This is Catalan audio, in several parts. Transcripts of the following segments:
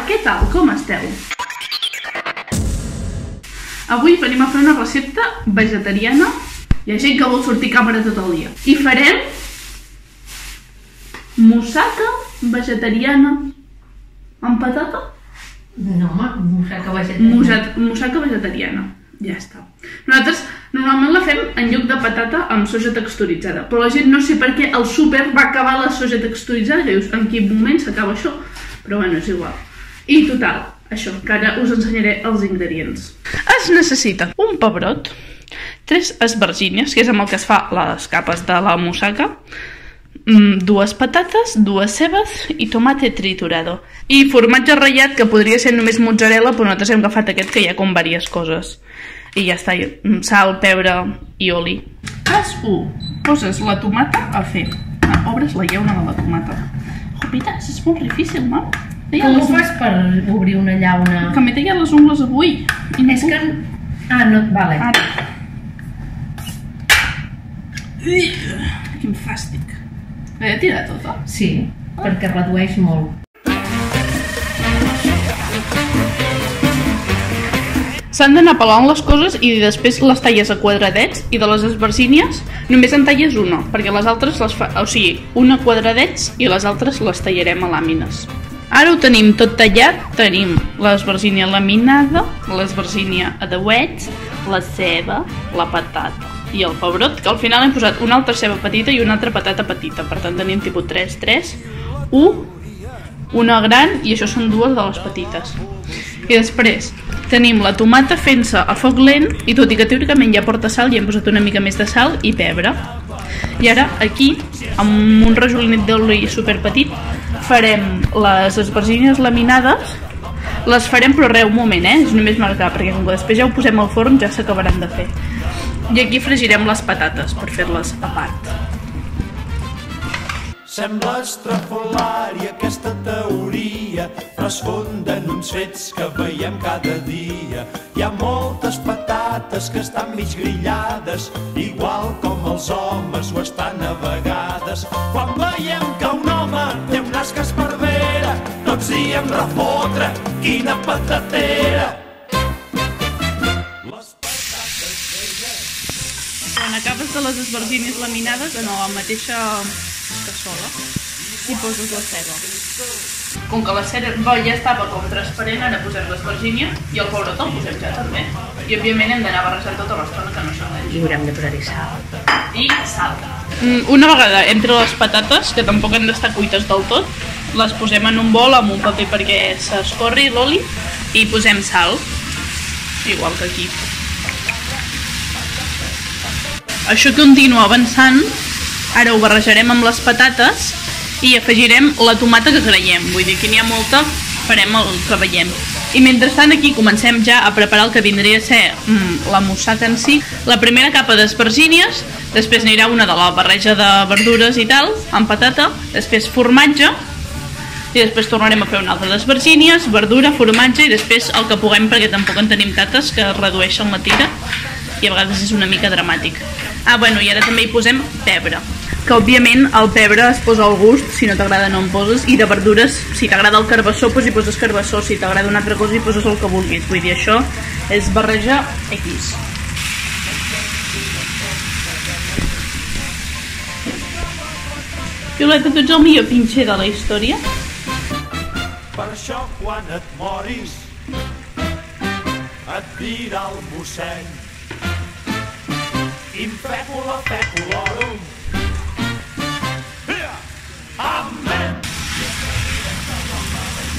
què tal? Com esteu? Avui venim a fer una recepta vegetariana. Hi ha gent que vol sortir a càmera tot el dia. I farem moussaka vegetariana amb patata? No, moussaka vegetariana. Moussaka vegetariana, ja està. Nosaltres normalment la fem en lloc de patata amb soja texturitzada, però la gent no sé per què al súper va acabar la soja texturitzada, que dius, en quin moment s'acaba això? Però bueno, és igual. I total, això, que ara us ensenyaré els ingredients. Es necessita un pebrot, 3 aspergínies, que és amb el que es fa les capes de la moussaka, 2 patates, 2 cebes i tomate triturado. I formatge ratllat, que podria ser només mozzarella, però nosaltres hem agafat aquest que hi ha com diverses coses. I ja està, sal, pebre i oli. Pas 1. Poses la tomata a fer. Obres la llauna de la tomata. Jopitas, és molt difícil, no? Com ho fas per obrir una llauna? Que m'he tallat les ungles avui. És que... Ah, no, vale. Quin fàstic. L'he de tirar tota? Sí, perquè redueix molt. S'han d'anar pelant les coses i després les talles a quadradets, i de les aspergínies només en talles una, perquè les altres les fa... O sigui, una a quadradets i les altres les tallarem a làmines. Ara ho tenim tot tallat, tenim l'aspergínia laminada, l'aspergínia a deuets, la ceba, la patata i el pebrot, que al final hem posat una altra ceba petita i una altra patata petita, per tant tenim tipus 3, 1, una gran, i això són 2 de les petites. I després tenim la tomata fent-se a foc lent, i tot i que teòricament ja porta sal, hi hem posat una mica més de sal i pebre. I ara aquí, amb un rajolinet d'oli superpetit, farem les aspergínies laminades. Les farem però un moment, és només marcar, perquè com que després ja ho posem al forn ja s'acabaran de fer. I aquí fregirem les patates per fer-les a part. Sembla estrafolària aquesta teoria, però es fonden uns fets que veiem cada dia. Hi ha moltes patates que estan mig grillades, igual com els homes ho estan a vegades. Quan veiem que un home té un nas que esparvera, tots diem refotre, quina patatera. Quan acabes de les aspergínies laminades, en la mateixa cassola i poses la ceba. Com que la ceba ja estava com transparent, ara posem l'aspergínia i el pebrot el posem ja també. I òbviament hem d'anar barrejant tota l'estona que no s'enganxi. I haurem de posar-hi sal. I sal. Una vegada entre les patates, que tampoc han d'estar cuites del tot, les posem en un bol amb un paper perquè s'escorri l'oli i posem sal, igual que aquí. Això continua avançant. Ara ho barrejarem amb les patates i afegirem la tomata que creiem. Vull dir que n'hi ha molta, farem el que veiem. I mentrestant aquí comencem ja a preparar el que vindria a ser la moussaka en si. La primera capa d'aspergínies, després anirà una de la barreja de verdures i tal, amb patata, després formatge, i després tornarem a fer una altra d'aspergínies, verdura, formatge, i després el que puguem, perquè tampoc en tenim tates que redueixen la tira i a vegades és una mica dramàtic. Bueno, i ara també hi posem pebre, que òbviament el pebre es posa al gust, si no t'agrada no en poses, i de verdures, si t'agrada el carbassó, doncs hi poses carbassó, si t'agrada una altra cosa hi poses el que vulguis. Vull dir, això és barrejar X. Violeta, tu ets el millor pinxer de la història. Per això quan et moris et dirà el mossèn in fecula feculorum. Amen.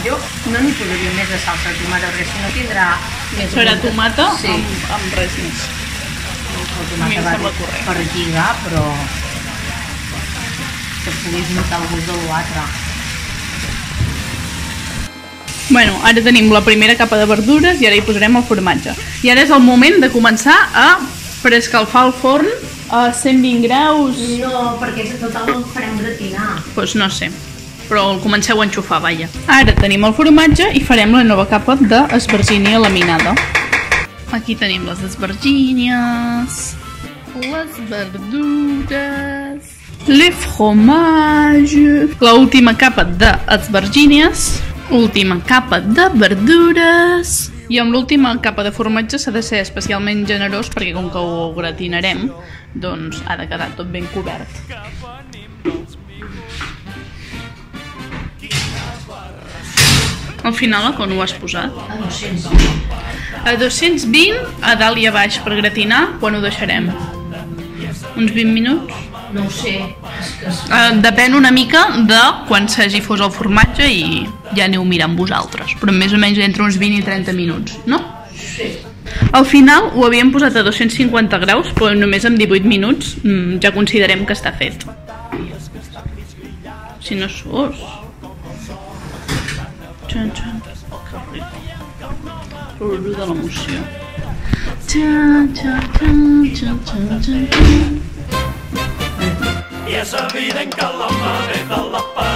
Jo no n'hi posaria més de salsa de tomata, perquè si no tindrà... Serà tomata sí, amb res més. La tomata va per lligar, però que puguis notar el gust de l'altre. Bueno, ara tenim la primera capa de verdures i ara hi posarem el formatge. I ara és el moment de començar a preescalfar el forn a 120 graus. No, perquè total no el farem gratinar. Doncs no sé, però el comenceu a enxufar, vaja. Ara tenim el formatge i farem la nova capa d'aspergínia laminada. Aquí tenim les aspergínies, les verdures, le fromage, l'última capa d'aspergínies Última capa de verdures. I amb l'última capa de formatge s'ha de ser especialment generós perquè com que ho gratinarem, doncs ha de quedar tot ben cobert. Al final, a quan ho has posat? A 220. A 220, a dalt i a baix per gratinar, quan ho deixarem? Uns 20 minuts? No ho sé. Depèn una mica de quan s'hagi fos el formatge i ja aneu mirant vosaltres, però més o menys entre uns 20 i 30 minuts, no? Sí. Al final ho havíem posat a 250 graus, però només en 18 minuts ja considerem que està fet. Si no sos... Txan, txan. Que rico. L'olor de l'emoció. Txan, txan, txan, txan, txan, txan. I és evident que l'home ve de la paret